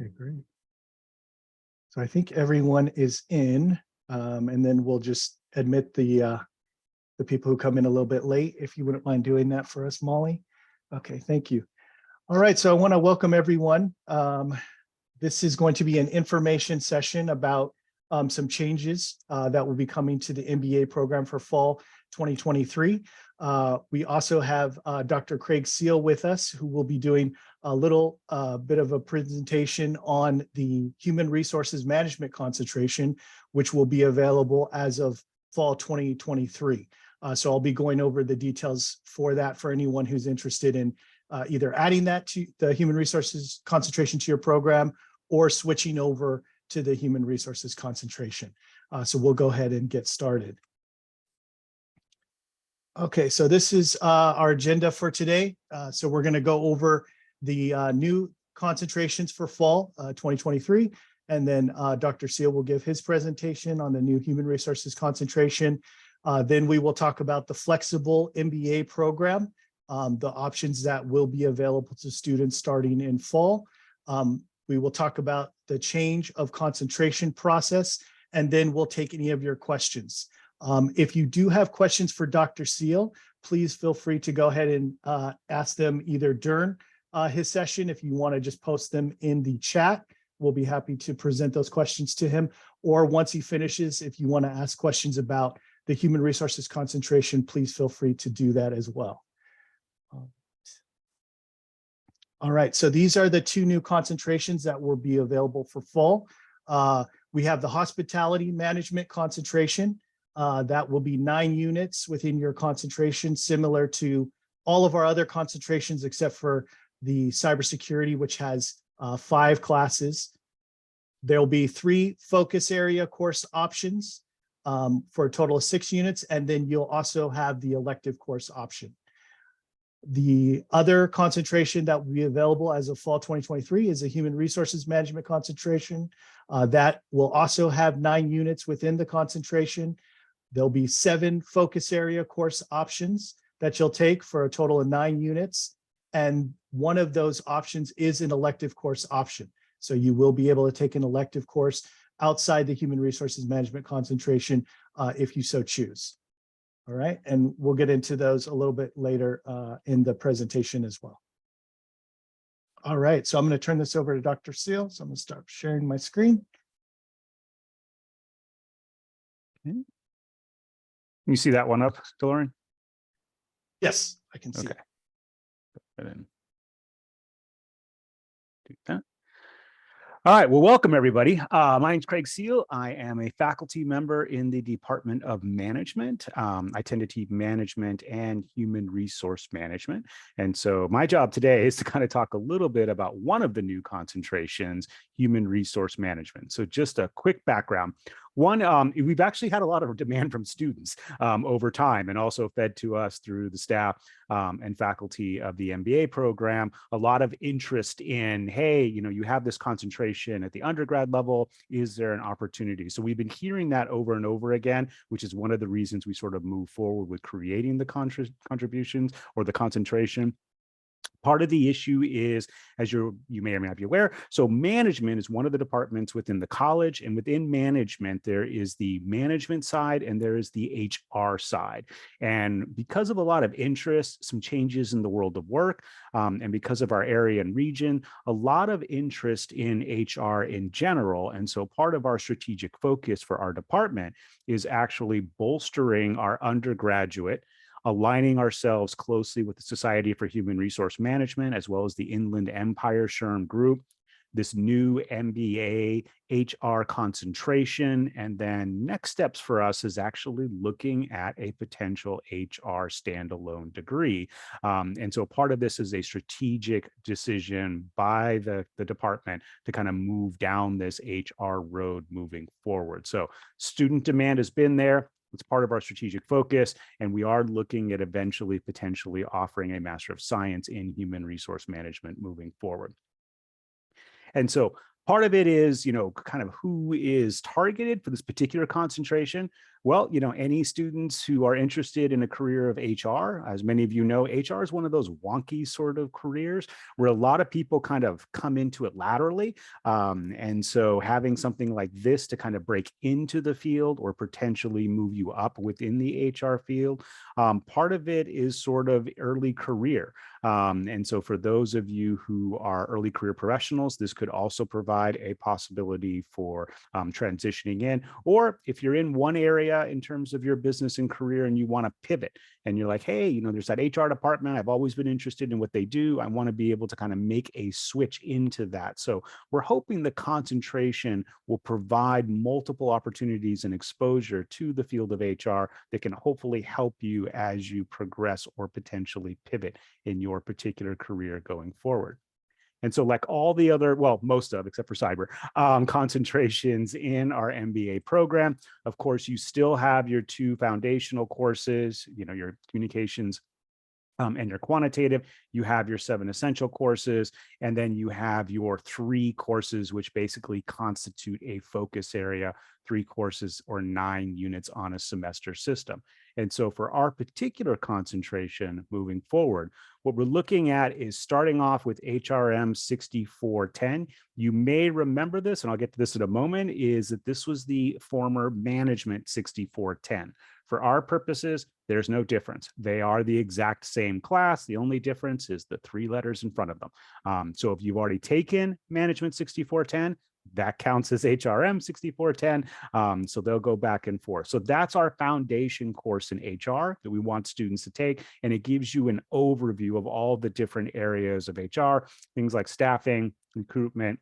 Okay, great. So I think everyone is in, and then we'll just admit the people who come in a little bit late, if you wouldn't mind doing that for us, Molly. Okay, thank you. All right, so I want to welcome everyone. This is going to be an information session about some changes that will be coming to the MBA program for fall 2023. We also have Dr. Craig Seal with us, who will be doing a little bit of a presentation on the Human Resources Management concentration, which will be available as of fall 2023. So I'll be going over the details for that for anyone who's interested in either adding that to the Human Resources concentration to your program or switching over to the Human Resources concentration. So we'll go ahead and get started. Okay, so this is our agenda for today. So we're going to go over the new concentrations for fall 2023, and then Dr. Seal will give his presentation on the new Human Resources concentration. Then we will talk about the flexible MBA program, the options that will be available to students starting in fall. We will talk about the change of concentration process, and then we'll take any of your questions. If you do have questions for Dr. Seal, please feel free to go ahead and ask them either during his session. If you want to just post them in the chat, we'll be happy to present those questions to him. Or once he finishes, if you want to ask questions about the Human Resources concentration, please feel free to do that as well. All right, so these are the two new concentrations that will be available for fall. We have the Hospitality Management concentration. That will be 9 units within your concentration, similar to all of our other concentrations, except for the cybersecurity, which has 5 classes. There'll be 3 focus area course options for a total of 6 units, and then you'll also have the elective course option. The other concentration that will be available as of fall 2023 is a Human Resources Management concentration. That will also have 9 units within the concentration. There'll be 7 focus area course options that you'll take for a total of 9 units. And one of those options is an elective course option. So you will be able to take an elective course outside the Human Resources Management concentration if you so choose. All right, and we'll get into those a little bit later in the presentation as well. All right, so I'm going to turn this over to Dr. Seal. So I'm going to start sharing my screen. Okay. You see that one up, Lauren? Yes, I can see. Okay. And then do that. All right, well, welcome everybody. My name is Craig Seal. I am a faculty member in the Department of Management. I tend to teach management and human resource management. And so my job today is to kind of talk a little bit about one of the new concentrations, human resource management. So just a quick background. One, we've actually had a lot of demand from students over time, and also fed to us through the staff and faculty of the MBA program, a lot of interest in, hey, you know, you have this concentration at the undergrad level, is there an opportunity? So we've been hearing that over and over again, which is one of the reasons we sort of move forward with creating the contributions or the concentration. Part of the issue is, as you may or may not be aware, so management is one of the departments within the college, and within management, there is the management side and there is the HR side. And because of a lot of interest, some changes in the world of work, and because of our area and region, a lot of interest in HR in general. And so part of our strategic focus for our department is actually bolstering our undergraduate, aligning ourselves closely with the Society for Human Resource Management, as well as the Inland Empire SHRM group, this new MBA HR concentration. And then next steps for us is actually looking at a potential HR standalone degree. And so part of this is a strategic decision by the department to kind of move down this HR road moving forward. So student demand has been there. It's part of our strategic focus, and we are looking at eventually potentially offering a Master of Science in Human Resource Management moving forward. And so part of it is, you know, kind of who is targeted for this particular concentration. Well, any students who are interested in a career of HR, as many of you know, HR is one of those wonky sort of careers where a lot of people kind of come into it laterally. And so having something like this to kind of break into the field or potentially move you up within the HR field, part of it is sort of early career. And so for those of you who are early career professionals, this could also provide a possibility for transitioning in. Or if you're in one area in terms of your business and career and you want to pivot and you're like, hey, there's that HR department. I've always been interested in what they do. I want to be able to kind of make a switch into that. So we're hoping the concentration will provide multiple opportunities and exposure to the field of HR that can hopefully help you as you progress or potentially pivot in your particular career going forward. And so like all the other, well, most of, except for cyber, concentrations in our MBA program, of course, you still have your 2 foundational courses, your communications and your quantitative, you have your 7 essential courses, and then you have your 3 courses, which basically constitute a focus area, 3 courses or 9 units on a semester system. And so for our particular concentration moving forward, what we're looking at is starting off with HRM 6410. You may remember this, and I'll get to this in a moment, is that this was the former management 6410. For our purposes, there's no difference. They are the exact same class. The only difference is the 3 letters in front of them. So if you've already taken Management 6410, that counts as HRM 6410. So they'll go back and forth. So that's our foundation course in HR that we want students to take. And it gives you an overview of all the different areas of HR, things like staffing, recruitment,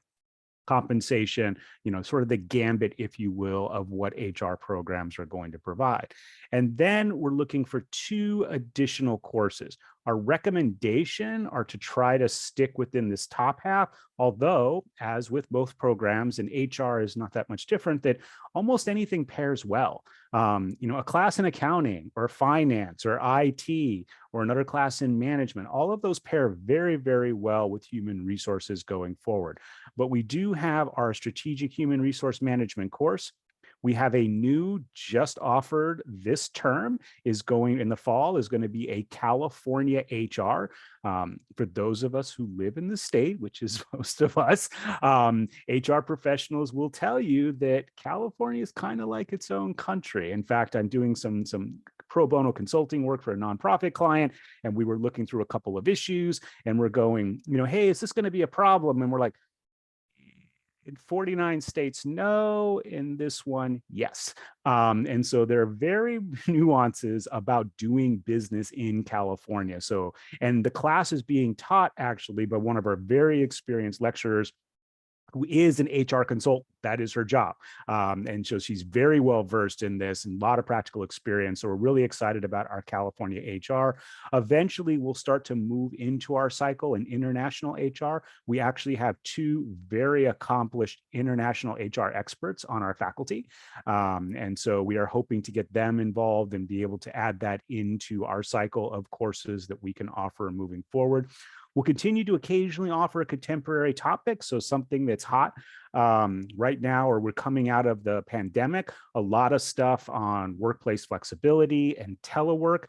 compensation, sort of the gambit, if you will, of what HR programs are going to provide. And then we're looking for 2 additional courses. Our recommendation are to try to stick within this top half, although as with both programs, and HR is not that much different, that almost anything pairs well. A class in accounting or finance or IT or another class in management, all of those pair very, very well with human resources going forward. But we do have our strategic human resource management course. We have a new, just offered this term, is going in the fall, is going to be a California HR. For those of us who live in the state, which is most of us, HR professionals will tell you that California is kind of like its own country. In fact, I'm doing some pro bono consulting work for a nonprofit client, and we were looking through a couple of issues, and we're going, hey, is this going to be a problem? And we're like, in 49 states, no. In this one, yes. And so there are very nuances about doing business in California. So, and the class is being taught actually by one of our very experienced lecturers who is an HR consultant. That is her job. And so she's very well versed in this and a lot of practical experience. So we're really excited about our California HR. Eventually, we'll start to move into our cycle in international HR. We actually have 2 very accomplished international HR experts on our faculty. And so we are hoping to get them involved and be able to add that into our cycle of courses that we can offer moving forward. We'll continue to occasionally offer a contemporary topic, so something that's hot right now, or we're coming out of the pandemic, a lot of stuff on workplace flexibility and telework.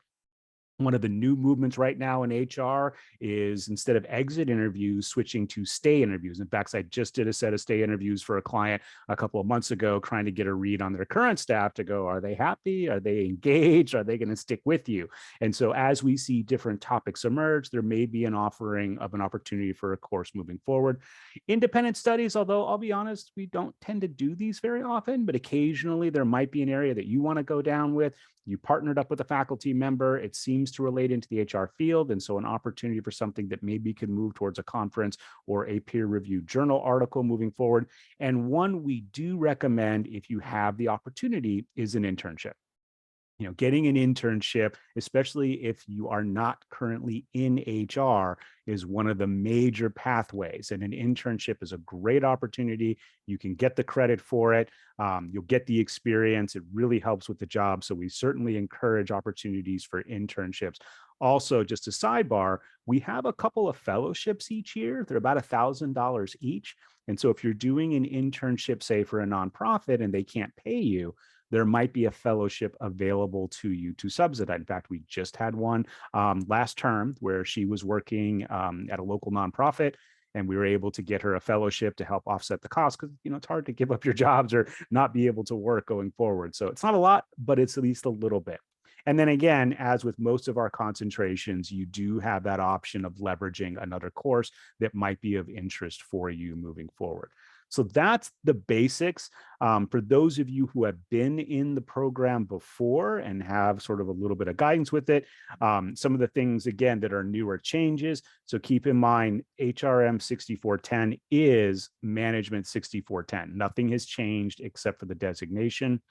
One of the new movements right now in HR is, instead of exit interviews, switching to stay interviews. In fact, I just did a set of stay interviews for a client a couple of months ago, trying to get a read on their current staff to go, are they happy? Are they engaged? Are they going to stick with you? And so as we see different topics emerge, there may be an offering of an opportunity for a course moving forward. Independent studies, although I'll be honest, we don't tend to do these very often, but occasionally there might be an area that you want to go down with. You partnered up with a faculty member. It seems to relate into the HR field. And so an opportunity for something that maybe can move towards a conference or a peer-reviewed journal article moving forward. And one we do recommend, if you have the opportunity, is an internship. Getting an internship, especially if you are not currently in HR, is one of the major pathways. And an internship is a great opportunity. You can get the credit for it. You'll get the experience. It really helps with the job. So we certainly encourage opportunities for internships. Also, just a sidebar, we have a couple of fellowships each year. They're about $1,000 each. And so if you're doing an internship, say for a nonprofit, and they can't pay you, there might be a fellowship available to you to subsidize. In fact, we just had one last term where she was working at a local nonprofit, and we were able to get her a fellowship to help offset the cost, because it's hard to give up your jobs or not be able to work going forward. So it's not a lot, but it's at least a little bit. And then again, as with most of our concentrations, you do have that option of leveraging another course that might be of interest for you moving forward. So that's the basics. For those of you who have been in the program before and have sort of a little bit of guidance with it, some of the things, again, that are newer changes. So keep in mind, HRM 6410 is Management 6410. Nothing has changed except for the designation.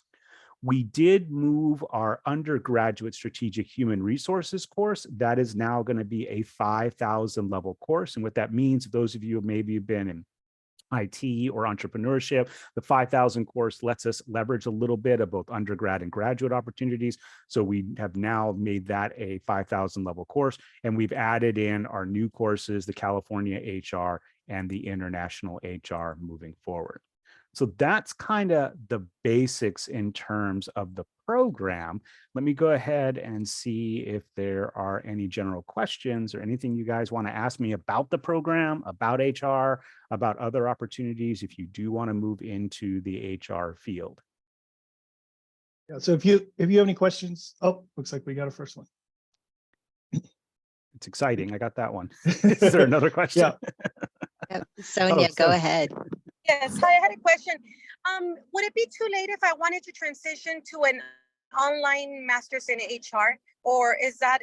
We did move our undergraduate strategic human resources course. That is now going to be a 5,000 level course. And what that means, those of you who maybe have been in IT or entrepreneurship, the 5,000 course lets us leverage a little bit of both undergrad and graduate opportunities. So we have now made that a 5,000 level course, and we've added in our new courses, the California HR and the International HR moving forward. So that's kind of the basics in terms of the program. Let me go ahead and see if there are any general questions or anything you guys want to ask me about the program, about HR, about other opportunities if you do want to move into the HR field. Yeah, so if you have any questions, oh, looks like we got a first one. It's exciting. I got that one. Is there another question? Yeah. Yep. Sonia, go Sonia. ahead. Yes, hi, I had a question. Would it be too late if I wanted to transition to an online master's in HR, or is that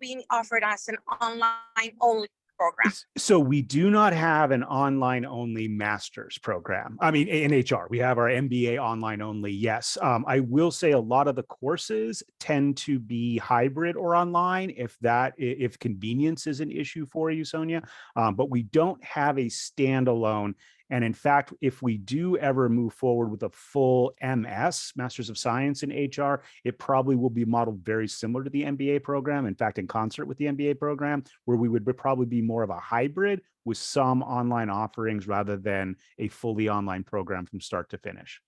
being offered as an online only program? So we do not have an online only master's program. I mean, in HR, we have our MBA online only. Yes. I will say a lot of the courses tend to be hybrid or online if convenience is an issue for you, Sonia. But we don't have a standalone. And in fact, if we do ever move forward with a full MS, Masters of Science in HR, it probably will be modeled very similar to the MBA program. In fact, in concert with the MBA program, where we would probably be more of a hybrid with some online offerings rather than a fully online program from start to finish.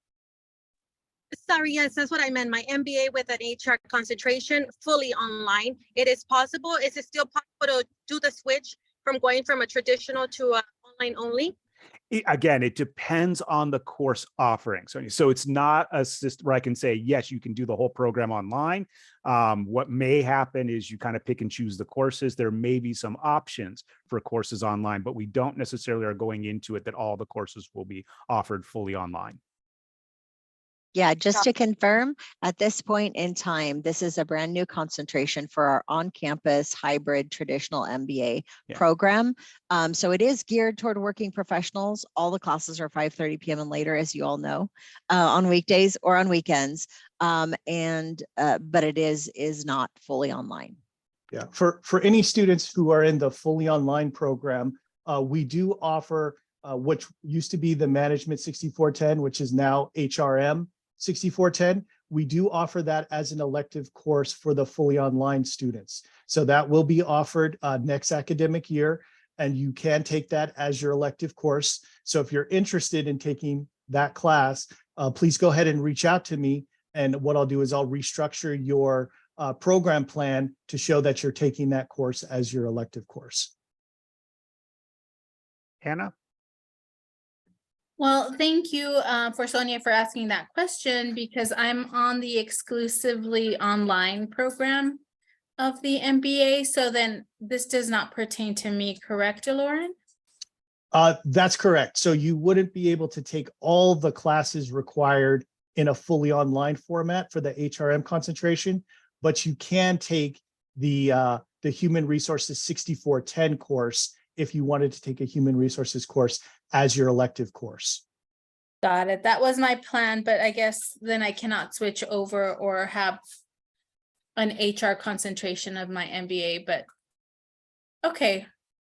Sorry, yes, that's what I meant. My MBA with an HR concentration, fully online. It is possible. Is it still possible to do the switch from going from a traditional to online only? Again, it depends on the course offering. So it's not a system where I can say, yes, you can do the whole program online. What may happen is you kind of pick and choose the courses. There may be some options for courses online, but we don't necessarily are going into it that all the courses will be offered fully online. Yeah, just to confirm, at this point in time, this is a brand new concentration for our on-campus hybrid traditional MBA program. So it is geared toward working professionals. All the classes are 5:30 p.m. and later, as you all know, on weekdays or on weekends. But it is not fully online. Yeah, for any students who are in the fully online program, we do offer which used to be the Management 6410, which is now HRM 6410. We do offer that as an elective course for the fully online students. So that will be offered next academic year, and you can take that as your elective course. So if you're interested in taking that class, please go ahead and reach out to me. And what I'll do is I'll restructure your program plan to show that you're taking that course as your elective course. Hannah? Well, thank you for Sonia for asking that question, because I'm on the exclusively online program of the MBA. So then this does not pertain to me, correct, Lauren? That's correct. So you wouldn't be able to take all the classes required in a fully online format for the HRM concentration, but you can take the Human Resources 6410 course if you wanted to take a Human Resources course as your elective course. Got it. That was my plan, but I guess then I cannot switch over or have an HR concentration of my MBA, but okay,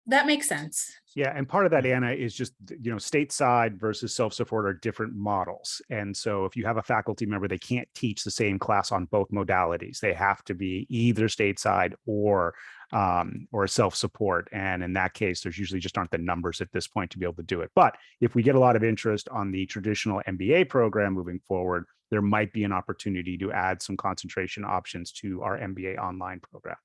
that makes sense. Yeah, and part of that, Anna, is just, stateside versus self-support are different models. And so if you have a faculty member, they can't teach the same class on both modalities. They have to be either stateside or self-support. And in that case, there's usually just aren't the numbers at this point to be able to do it. But if we get a lot of interest on the traditional MBA program moving forward, there might be an opportunity to add some concentration options to our MBA online program.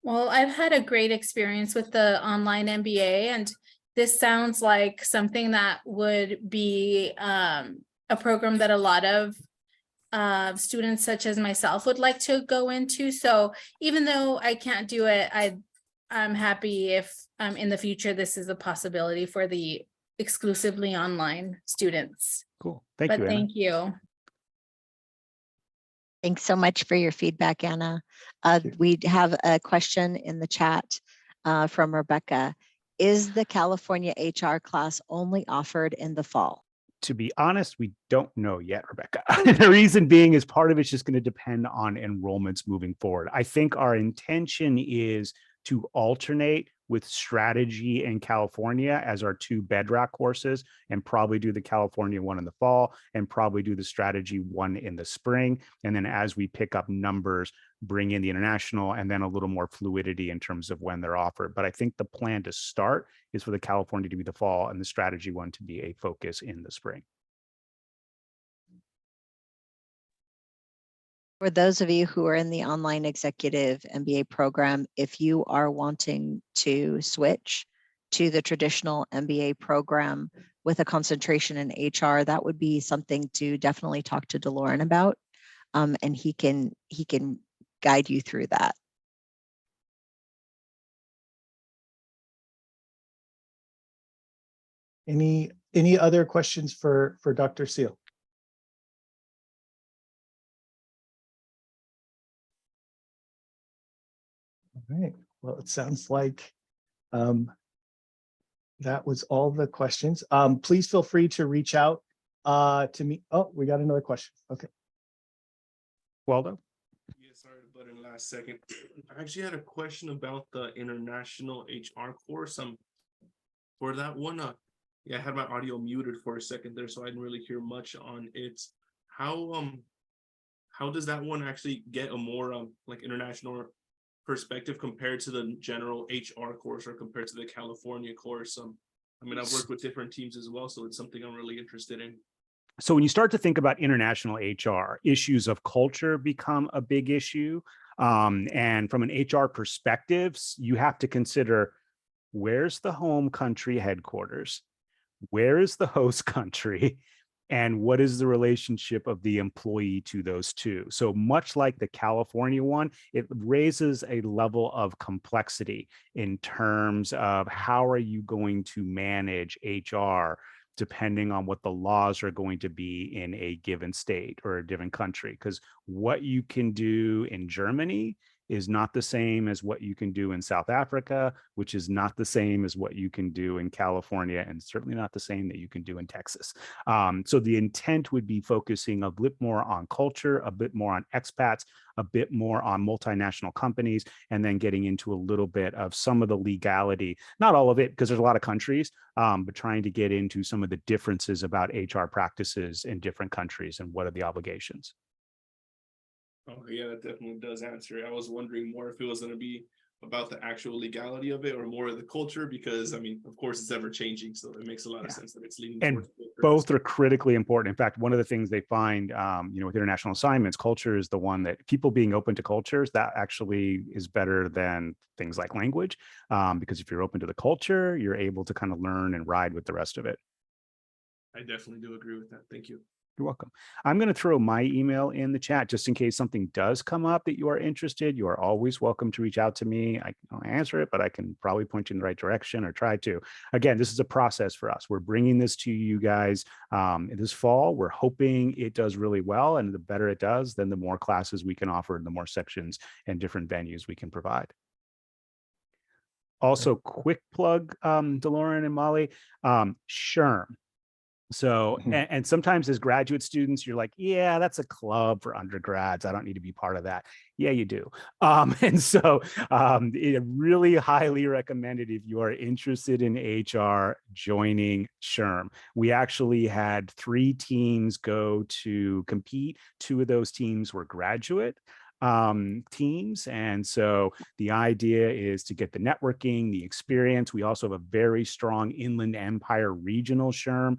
Well, I've had a great experience with the online MBA, and this sounds like something that would be a program that a lot of students such as myself would like to go into. So even though I can't do it, I'm happy if in the future this is a possibility for the exclusively online students. Cool. Thank you, Anna. Thank you. Thanks so much for your feedback, Anna. We have a question in the chat from Rebecca. Is the California HR class only offered in the fall? To be honest, we don't know yet, Rebecca. The reason being is part of it's just going to depend on enrollments moving forward. I think our intention is to alternate with strategy and California as our two bedrock courses, and probably do the California one in the fall and probably do the strategy one in the spring. And then as we pick up numbers, bring in the international, and then a little more fluidity in terms of when they're offered. But I think the plan to start is for the California to be the fall and the strategy one to be a focus in the spring. For those of you who are in the online executive MBA program, if you are wanting to switch to the traditional MBA program with a concentration in HR, that would be something to definitely talk to DeLorean about, and he can guide you through that. Any other questions for Dr. Seal? All right. Well, it sounds like that was all the questions. Please feel free to reach out to me. Oh, we got another question. Okay. Waldo? Yeah, sorry to butt in last second. I actually had a question about the international HR course. For that one, yeah, I had my audio muted for a second there, so I didn't really hear much on it. How does that one actually get a more like international perspective compared to the general HR course or compared to the California course? I mean, I've worked with different teams as well, so it's something I'm really interested in. So when you start to think about international HR, issues of culture become a big issue. And from an HR perspective, you have to consider, where's the home country headquarters? Where is the host country? And what is the relationship of the employee to those two? So much like the California one, it raises a level of complexity in terms of how are you going to manage HR depending on what the laws are going to be in a given state or a given country. Because what you can do in Germany is not the same as what you can do in South Africa, which is not the same as what you can do in California, and certainly not the same that you can do in Texas. So the intent would be focusing a bit more on culture, a bit more on expats, a bit more on multinational companies, and then getting into a little bit of some of the legality, not all of it, because there's a lot of countries, but trying to get into some of the differences about HR practices in different countries and what are the obligations. Oh, yeah, that definitely does answer it. I was wondering more if it was going to be about the actual legality of it or more of the culture, because I mean, of course, it's ever changing, so it makes a lot of sense that it's leaning towards both are critically important. In fact, one of the things they find, with international assignments, culture is the one that people being open to cultures, that actually is better than things like language, because if you're open to the culture, you're able to kind of learn and ride with the rest of it. I definitely do agree with that. Thank you. You're welcome. I'm going to throw my email in the chat just in case something does come up that you are interested. You are always welcome to reach out to me. I don't answer it, but I can probably point you in the right direction or try to. Again, this is a process for us. We're bringing this to you guys this fall. We're hoping it does really well. And the better it does, then the more classes we can offer and the more sections and different venues we can provide. Also, quick plug, DeLorean and Molly, SHRM. So, and sometimes as graduate students, you're like, yeah, that's a club for undergrads. I don't need to be part of that. Yeah, you do. And so it really highly recommended if you are interested in HR, joining SHRM. We actually had 3 teams go to compete. 2 of those teams were graduate. teams. And so the idea is to get the networking, the experience. We also have a very strong Inland Empire regional SHRM.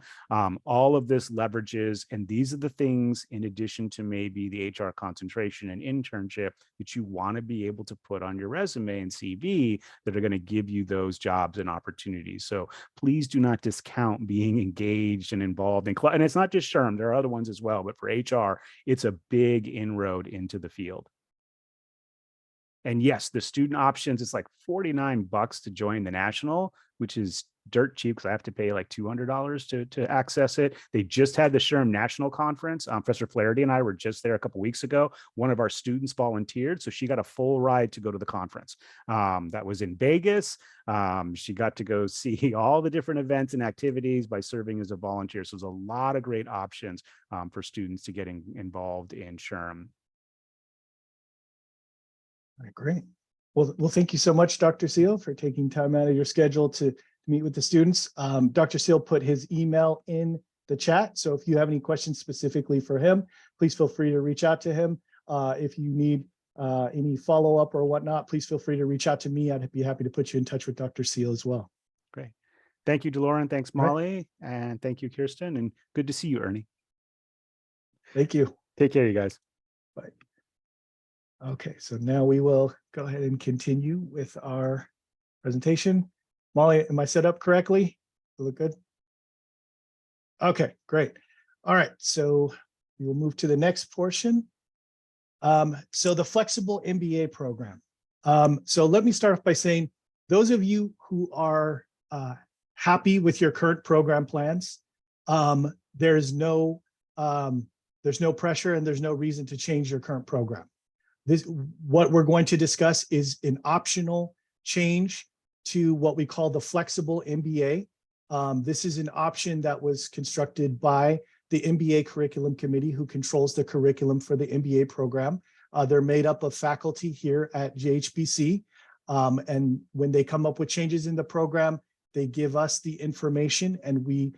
All of this leverages, and these are the things in addition to maybe the HR concentration and internship that you want to be able to put on your resume and CV that are going to give you those jobs and opportunities. So please do not discount being engaged and involved in, and it's not just SHRM, there are other ones as well, but for HR, it's a big inroad into the field. And yes, the student options, it's like $49 to join the national, which is dirt cheap because I have to pay like $200 to access it. They just had the SHRM National Conference. Professor Flaherty and I were just there a couple of weeks ago. One of our students volunteered, so she got a full ride to go to the conference. That was in Vegas. She got to go see all the different events and activities by serving as a volunteer. So there's a lot of great options for students to get involved in SHRM. All right, great. Well, thank you so much, Dr. Seal, for taking time out of your schedule to meet with the students. Dr. Seal put his email in the chat. So if you have any questions specifically for him, please feel free to reach out to him. If you need any follow-up or whatnot, please feel free to reach out to me. I'd be happy to put you in touch with Dr. Seal as well. Great. Thank you, DeLorean. Thanks, Molly. Right. And thank you, Kirsten. And good to see you, Ernie. Thank you. Take care, you guys. Bye. Okay, so now we will go ahead and continue with our presentation. Molly, am I set up correctly? You look good? Okay, great. All right, so we will move to the next portion. So the flexible MBA program. So let me start off by saying, those of you who are happy with your current program plans, there's no pressure and there's no reason to change your current program. What we're going to discuss is an optional change to what we call the flexible MBA. This is an option that was constructed by the MBA Curriculum Committee, who controls the curriculum for the MBA program. They're made up of faculty here at JHBC. And when they come up with changes in the program, they give us the information and we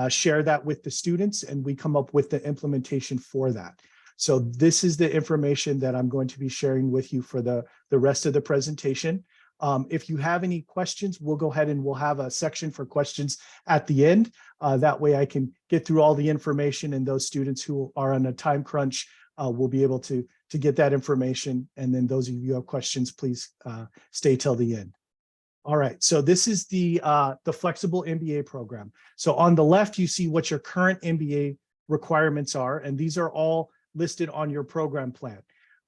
share that with the students and we come up with the implementation for that. So this is the information that I'm going to be sharing with you for the rest of the presentation. If you have any questions, we'll go ahead and we'll have a section for questions at the end. That way I can get through all the information and those students who are on a time crunch will be able to get that information. And then those of you who have questions, please stay till the end. All right, so this is the flexible MBA program. So on the left, you see what your current MBA requirements are, and these are all listed on your program plan.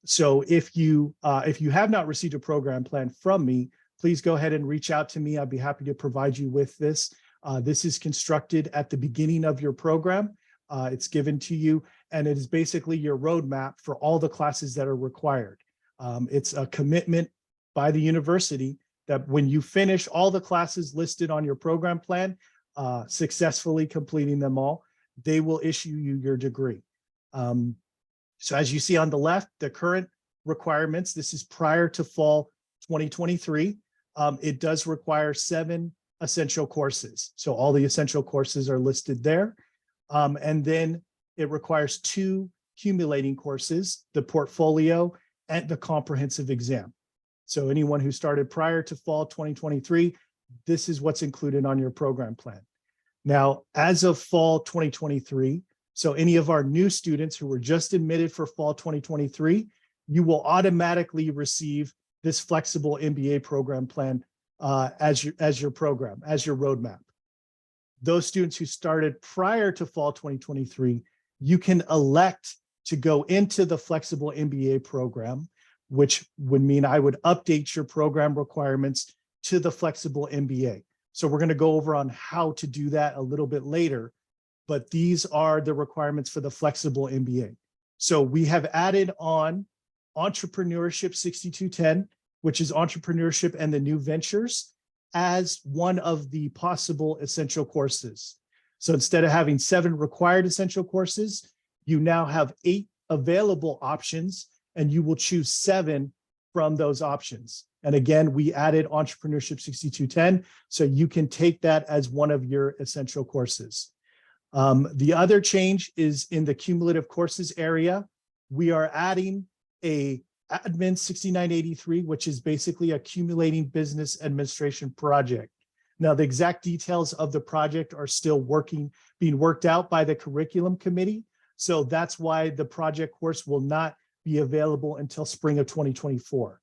So if you have not received a program plan from me, please go ahead and reach out to me. I'd be happy to provide you with this. This is constructed at the beginning of your program. It's given to you, and it is basically your roadmap for all the classes that are required. It's a commitment by the university that when you finish all the classes listed on your program plan, successfully completing them all, they will issue you your degree. So as you see on the left, the current requirements, this is prior to fall 2023. It does require 7 essential courses. So all the essential courses are listed there. And then it requires 2 accumulating courses, the portfolio and the comprehensive exam. So anyone who started prior to fall 2023, this is what's included on your program plan. Now, as of fall 2023, so any of our new students who were just admitted for fall 2023, you will automatically receive this flexible MBA program plan as your program, as your roadmap. Those students who started prior to fall 2023, you can elect to go into the flexible MBA program, which would mean I would update your program requirements to the flexible MBA. So we're going to go over on how to do that a little bit later, but these are the requirements for the flexible MBA. So we have added on Entrepreneurship 6210, which is entrepreneurship and the new ventures, as one of the possible essential courses. So instead of having 7 required essential courses, you now have 8 available options, and you will choose 7 from those options. And again, we added Entrepreneurship 6210, so you can take that as one of your essential courses. The other change is in the cumulative courses area. We are adding a Admin 6983, which is basically accumulating business administration project. Now, the exact details of the project are still being worked out by the curriculum committee. So that's why the project course will not be available until spring of 2024.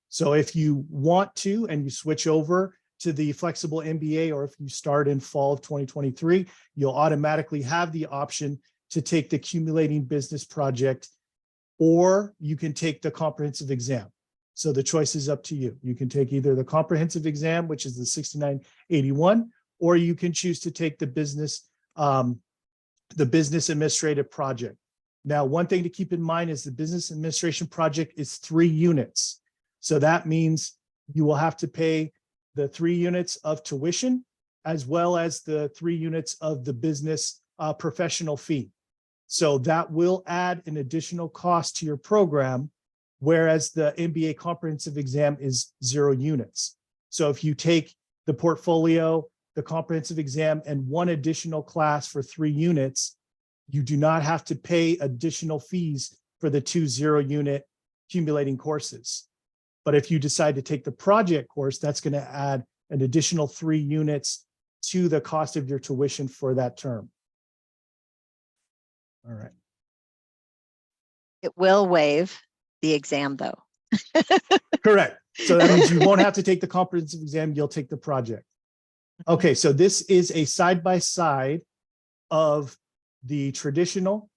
So if you want to, and you switch over to the flexible MBA, or if you start in fall of 2023, you'll automatically have the option to take the accumulating business project, or you can take the comprehensive exam. So the choice is up to you. You can take either the comprehensive exam, which is the 6981, or you can choose to take the business administrative project. Now, one thing to keep in mind is the business administration project is 3 units. So that means you will have to pay the 3 units of tuition, as well as the 3 units of the business professional fee. So that will add an additional cost to your program, whereas the MBA comprehensive exam is 0 units. So if you take the portfolio, the comprehensive exam, and 1 additional class for 3 units, you do not have to pay additional fees for the 2 0-unit accumulating courses. But if you decide to take the project course, that's going to add an additional 3 units to the cost of your tuition for that term. All right. It will waive the exam though. Correct. So that means you won't have to take the comprehensive exam, you'll take the project. Okay, so this is a side-by-side of the traditional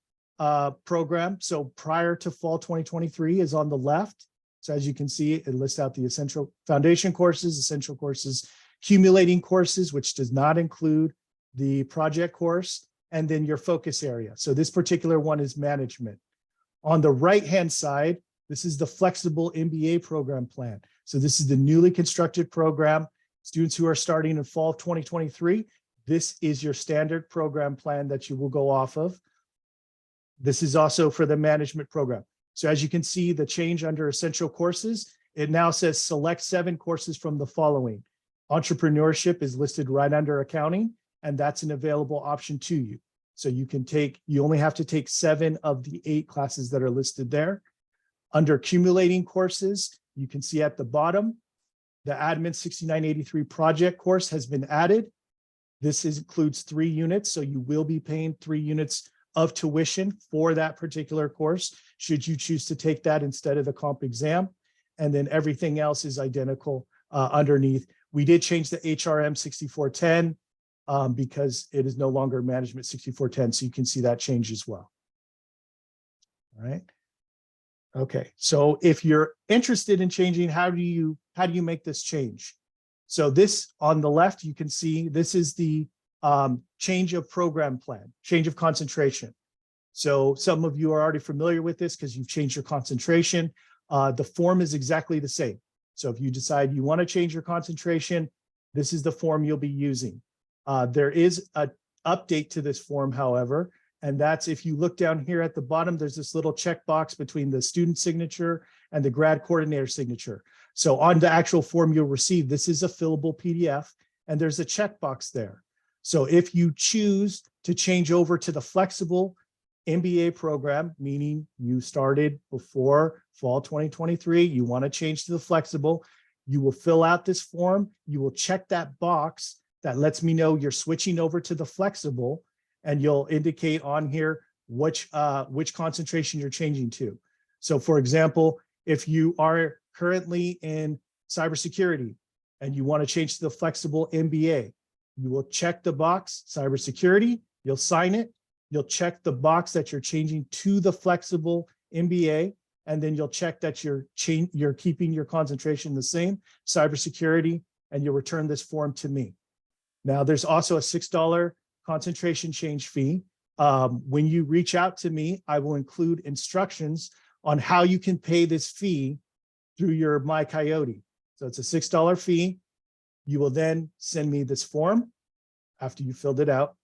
program. So prior to fall 2023 is on the left. So as you can see, it lists out the essential foundation courses, essential courses, accumulating courses, which does not include the project course, and then your focus area. So this particular one is management. On the right-hand side, this is the flexible MBA program plan. So this is the newly constructed program. Students who are starting in fall of 2023, this is your standard program plan that you will go off of. This is also for the management program. So as you can see, the change under essential courses, it now says select 7 courses from the following. Entrepreneurship is listed right under accounting, and that's an available option to you. So you only have to take 7 of the 8 classes that are listed there. Under accumulating courses, you can see at the bottom, the admin 6983 project course has been added. This includes 3 units, so you will be paying 3 units of tuition for that particular course, should you choose to take that instead of the comp exam. And then everything else is identical underneath. We did change the HRM 6410 because it is no longer management 6410, so you can see that change as well. All right. Okay, so if you're interested in changing, how do you make this change? So this on the left, you can see this is the change of program plan, change of concentration. So some of you are already familiar with this because you've changed your concentration. The form is exactly the same. So if you decide you want to change your concentration, this is the form you'll be using. There is an update to this form, however, and that's if you look down here at the bottom, there's this little checkbox between the student signature and the grad coordinator signature. So on the actual form you'll receive, this is a fillable PDF, and there's a checkbox there. So if you choose to change over to the flexible MBA program, meaning you started before fall 2023, you want to change to the flexible, you will fill out this form, you will check that box that lets me know you're switching over to the flexible, and you'll indicate on here which concentration you're changing to. So for example, if you are currently in cybersecurity and you want to change to the flexible MBA, you will check the box cybersecurity, you'll sign it, you'll check the box that you're changing to the flexible MBA, and then you'll check that you're keeping your concentration the same, cybersecurity, and you'll return this form to me. Now, there's also a $6 concentration change fee. When you reach out to me, I will include instructions on how you can pay this fee through your My Coyote. So it's a $6 fee. You will then send me this form after you filled it out.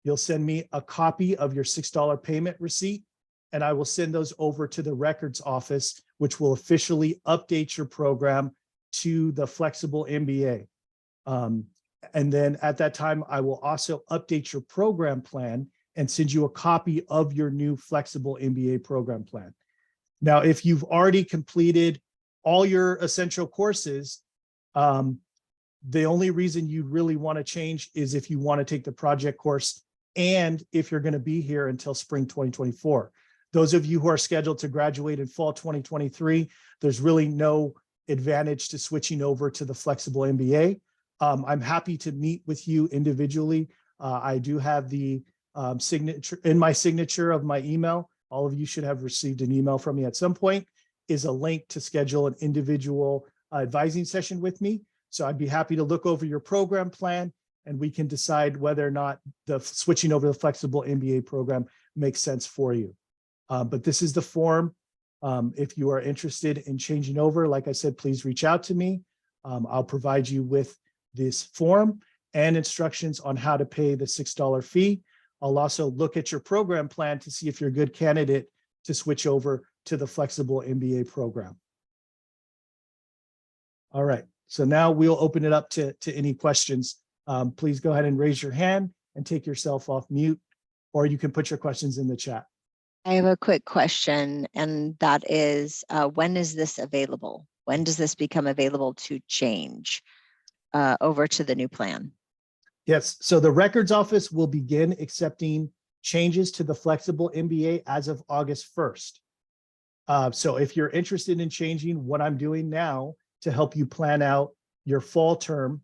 You'll send me a copy of your $6 payment receipt, and I will send those over to the records office, which will officially update your program to the flexible MBA. And then at that time, I will also update your program plan and send you a copy of your new flexible MBA program plan. Now, if you've already completed all your essential courses, the only reason you really want to change is if you want to take the project course and if you're going to be here until spring 2024. Those of you who are scheduled to graduate in fall 2023, there's really no advantage to switching over to the flexible MBA. I'm happy to meet with you individually. I do have the signature in my signature of my email. All of you should have received an email from me at some point, is a link to schedule an individual advising session with me. So I'd be happy to look over your program plan and we can decide whether or not the switching over the flexible MBA program makes sense for you. But this is the form. If you are interested in changing over, like I said, please reach out to me. I'll provide you with this form and instructions on how to pay the $6 fee. I'll also look at your program plan to see if you're a good candidate to switch over to the flexible MBA program. All right, so now we'll open it up to any questions. Please go ahead and raise your hand and take yourself off mute, or you can put your questions in the chat. I have a quick question, and that is, when is this available? When does this become available to change over to the new plan? Yes, so the records office will begin accepting changes to the flexible MBA as of August 1st. So if you're interested in changing, what I'm doing now to help you plan out your fall term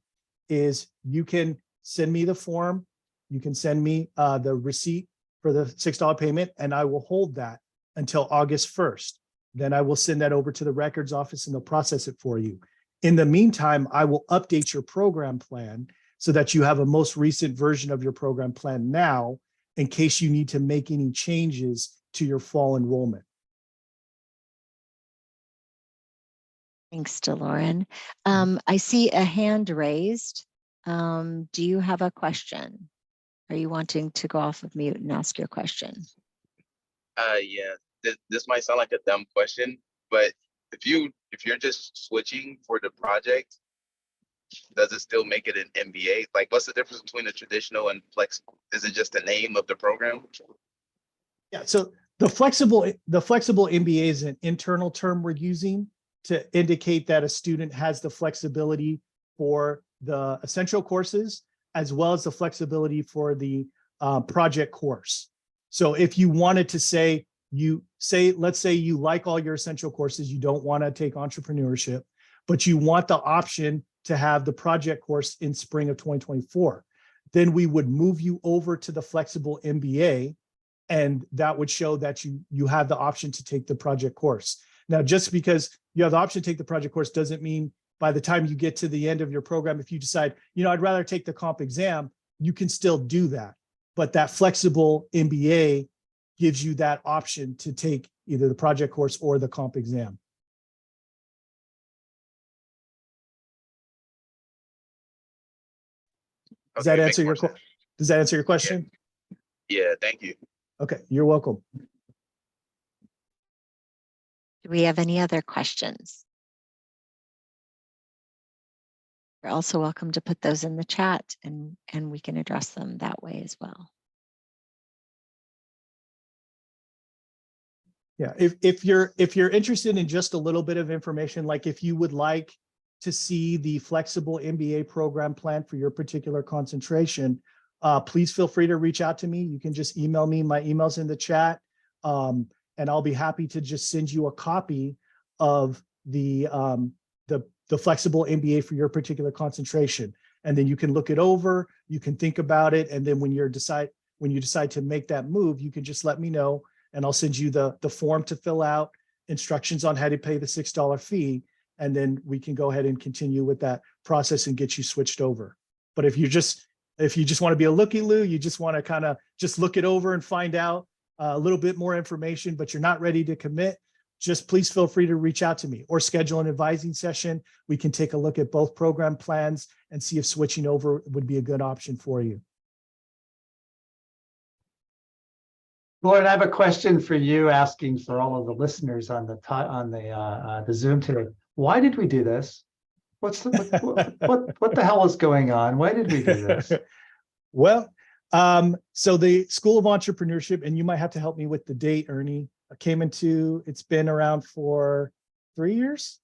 is you can send me the form, you can send me the receipt for the $6 payment, and I will hold that until August 1st. Then I will send that over to the records office and they'll process it for you. In the meantime, I will update your program plan so that you have a most recent version of your program plan now in case you need to make any changes to your fall enrollment. Thanks, DeLauren. I see a hand raised. Do you have a question? Are you wanting to go off of mute and ask your question? Yeah, this might sound like a dumb question, but if you're just switching for the project, does it still make it an MBA? Like, what's the difference between a traditional and flexible? Is it just the name of the program? Yeah, so the flexible MBA is an internal term we're using to indicate that a student has the flexibility for the essential courses as well as the flexibility for the project course. So if you wanted to say, let's say you like all your essential courses, you don't want to take entrepreneurship, but you want the option to have the project course in spring of 2024, then we would move you over to the flexible MBA, and that would show that you have the option to take the project course. Now, just because you have the option to take the project course doesn't mean by the time you get to the end of your program, if you decide, I'd rather take the comp exam, you can still do that. But that flexible MBA gives you that option to take either the project course or the comp exam. Does that answer your question? Does that answer your question? Yeah, thank you. Okay, you're welcome. Do we have any other questions? You're also welcome to put those in the chat and we can address them that way as well. Yeah, if you're interested in just a little bit of information, like if you would like to see the flexible MBA program plan for your particular concentration, please feel free to reach out to me. You can just email me. My email's in the chat, and I'll be happy to just send you a copy of the flexible MBA for your particular concentration. And then you can look it over, you can think about it, and then when you decide to make that move, you can just let me know, and I'll send you the form to fill out, instructions on how to pay the $6 fee, and then we can go ahead and continue with that process and get you switched over. But if you just want to be a looky-loo, you just want to kind of just look it over and find out a little bit more information, but you're not ready to commit, just please feel free to reach out to me or schedule an advising session. We can take a look at both program plans and see if switching over would be a good option for you. Lauren, I have a question for you, asking for all of the listeners on the Zoom today. Why did we do this? What the hell is going on? Why did we do this? Well, so the School of Entrepreneurship, and you might have to help me with the date, Ernie. It's been around for 3 years.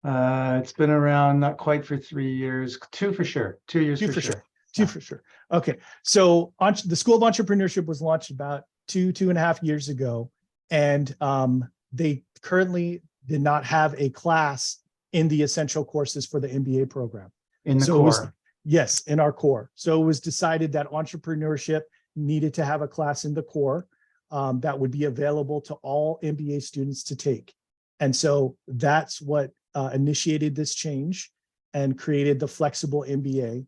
It's been around not quite for 3 years, 2 for sure, 2 years for sure. Two for sure. Okay. So the School of Entrepreneurship was launched about 2.5 years ago. And they currently did not have a class in the essential courses for the MBA program. In the So it was- core. Yes, in our core. So it was decided that entrepreneurship needed to have a class in the core that would be available to all MBA students to take. And so that's what initiated this change and created the flexible MBA.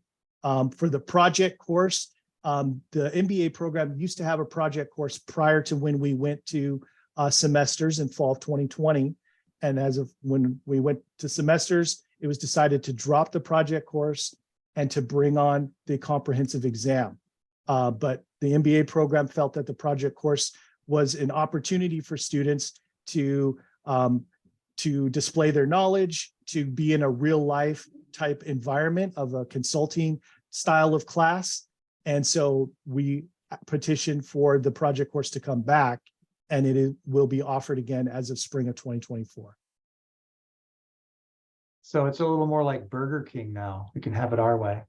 For the project course, the MBA program used to have a project course prior to when we went to semesters in fall of 2020. And as of when we went to semesters, it was decided to drop the project course and to bring on the comprehensive exam. But the MBA program felt that the project course was an opportunity for students to display their knowledge, to be in a real life type environment of a consulting style of class. And so we petitioned for the project course to come back, and will be offered again as of spring of 2024. So it's a little more like Burger King now. We can have it our way.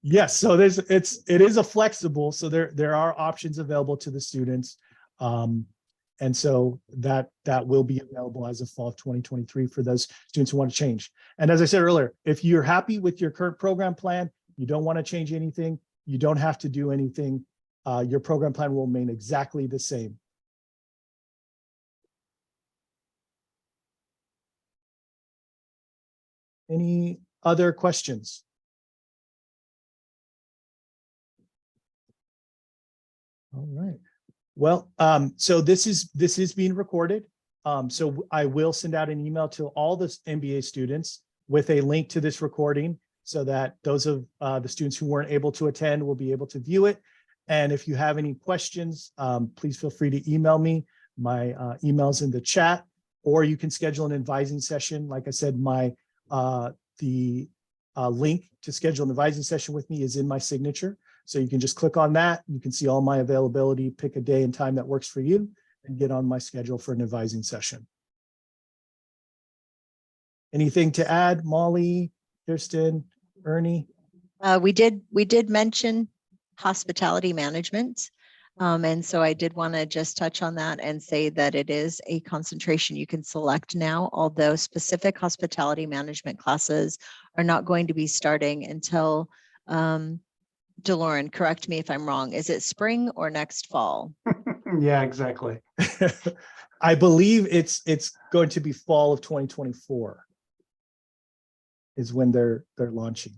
Yes, so it is a flexible, so there are options available to the students. And so that will be available as of fall of 2023 for those students who want to change. And as I said earlier, if you're happy with your current program plan, you don't want to change anything, you don't have to do anything. Your program plan will remain exactly the same. Any other questions? All right. Well, so this is being recorded. So I will send out an email to all the MBA students with a link to this recording so that those of the students who weren't able to attend will be able to view it. And if you have any questions, please feel free to email me. My email's in the chat, or you can schedule an advising session. Like I said, the link to schedule an advising session with me is in my signature. So you can just click on that. You can see all my availability, pick a day and time that works for you, and get on my schedule for an advising session. Anything to add, Molly, Kirsten, Ernie? We did mention hospitality management. And so I did want to just touch on that and say that it is a concentration you can select now, although specific hospitality management classes are not going to be starting until, DeLorean, correct me if I'm wrong. Is it spring or next fall? Yeah, exactly. I believe it's going to be fall of 2024 is when they're launching.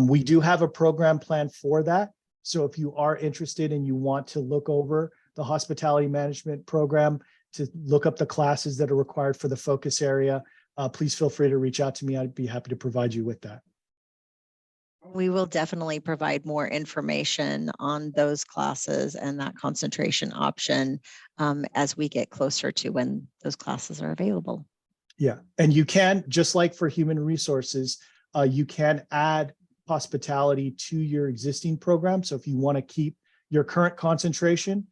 We do have a program plan for that. So if you are interested and you want to look over the hospitality management program to look up the classes that are required for the focus area, please feel free to reach out to me. I'd be happy to provide you with that. We will definitely provide more information on those classes and that concentration option as we get closer to when those classes are available. Yeah, and you can, just like for human resources, you can add hospitality to your existing program. So if you want to keep your current concentration,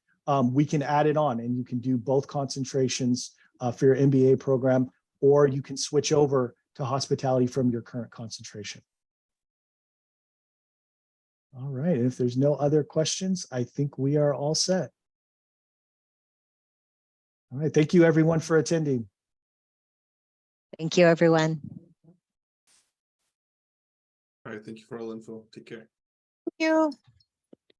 we can add it on, and you can do both concentrations for your MBA program, or you can switch over to hospitality from your current concentration. All right, if there's no other questions, I think we are all set. All right, thank you everyone for attending. Thank you, everyone. All right, thank you for all info. Take care. Thank you.